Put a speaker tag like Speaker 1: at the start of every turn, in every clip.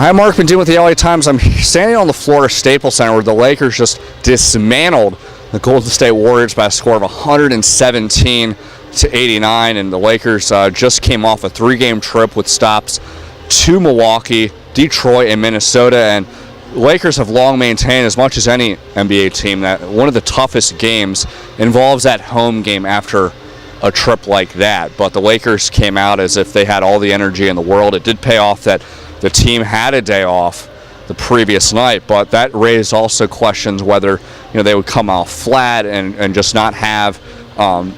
Speaker 1: Hi, Mark Medina with the LA Times. I'm standing on the floor of Staples Center where the Lakers just dismantled the Golden State Warriors by a score of 117-89, and the Lakers just came off a 3-game trip with stops to Milwaukee, Detroit, and Minnesota, and Lakers have long maintained, as much as any NBA team, that one of the toughest games involves that home game after a trip like that. But the Lakers came out as if they had all the energy in the world. It did pay off that the team had a day off the previous night, but that raised also questions whether they would come out flat and just not have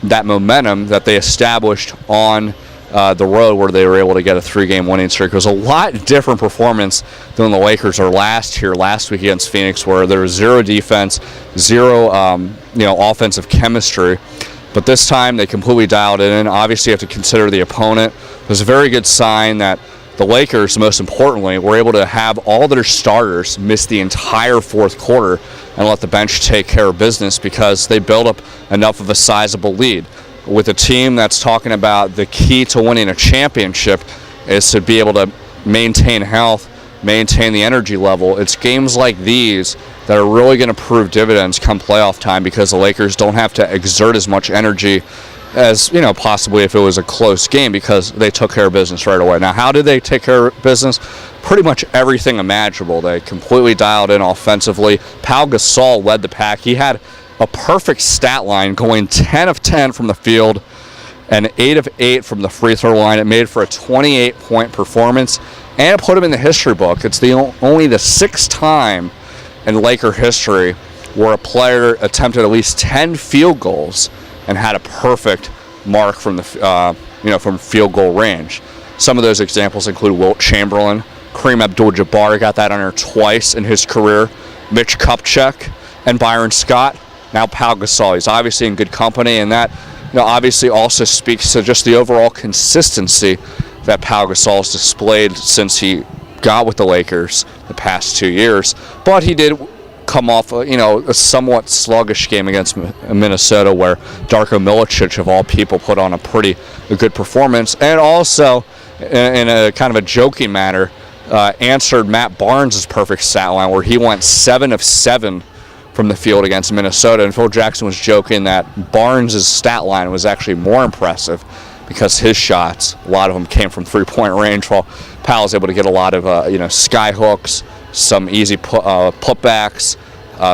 Speaker 1: that momentum that they established on the road, where they were able to get a 3-game winning streak. It was a lot different performance than the Lakers are last week against Phoenix, where there was zero defense, zero offensive chemistry. But this time they completely dialed it in. Obviously, you have to consider the opponent. It was a very good sign that the Lakers, most importantly, were able to have all their starters miss the entire fourth quarter and let the bench take care of business, because they built up enough of a sizable lead. With a team that's talking about the key to winning a championship is to be able to maintain health, maintain the energy level. It's games like these that are really going to prove dividends come playoff time, because the Lakers don't have to exert as much energy as possibly if it was a close game, because they took care of business right away. Now, how did they take care of business? Pretty much everything imaginable. They completely dialed in offensively. Pau Gasol led the pack. He had a perfect stat line, going 10 of 10 from the field and 8 of 8 from the free throw line. It made for a 28-point performance, and it put him in the history book. It's only the 6th time in Laker history where a player attempted at least 10 field goals and had a perfect mark from the from field goal range. Some of those examples include Wilt Chamberlain, Kareem Abdul-Jabbar got that under twice in his career, Mitch Kupchak, and Byron Scott. Now Pau Gasol. He's obviously in good company, and that obviously also speaks to just the overall consistency that Pau Gasol's displayed since he got with the Lakers the past 2 years. But he did come off a somewhat sluggish game against Minnesota, where Darko Milicic, of all people, put on a good performance, and also in a kind of a joking manner answered Matt Barnes' perfect stat line, where he went 7 of 7 from the field against Minnesota. And Phil Jackson was joking that Barnes' stat line was actually more impressive because his shots, a lot of them came from three-point range, while Powell was able to get a lot of sky hooks, some easy putbacks,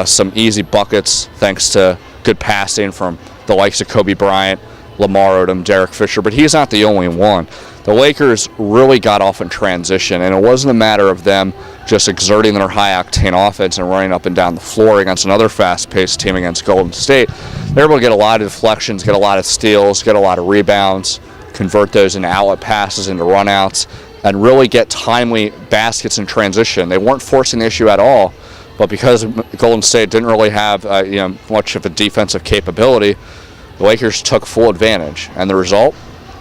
Speaker 1: some easy buckets thanks to good passing from the likes of Kobe Bryant, Lamar Odom, Derek Fisher. But he's not the only one. The Lakers really got off in transition, and it wasn't a matter of them just exerting their high-octane offense and running up and down the floor against another fast-paced team against Golden State. They were able to get a lot of deflections, get a lot of steals, get a lot of rebounds, convert those into outlet passes, into runouts, and really get timely baskets in transition. They weren't forcing the issue at all, but because Golden State didn't really have much of a defensive capability, the Lakers took full advantage. And the result,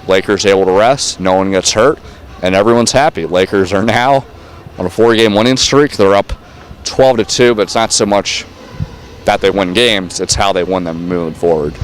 Speaker 1: Lakers able to rest, no one gets hurt, and everyone's happy. Lakers are now on a 4-game winning streak. They're up 12-2, but it's not so much that they win games, it's how they win them moving forward.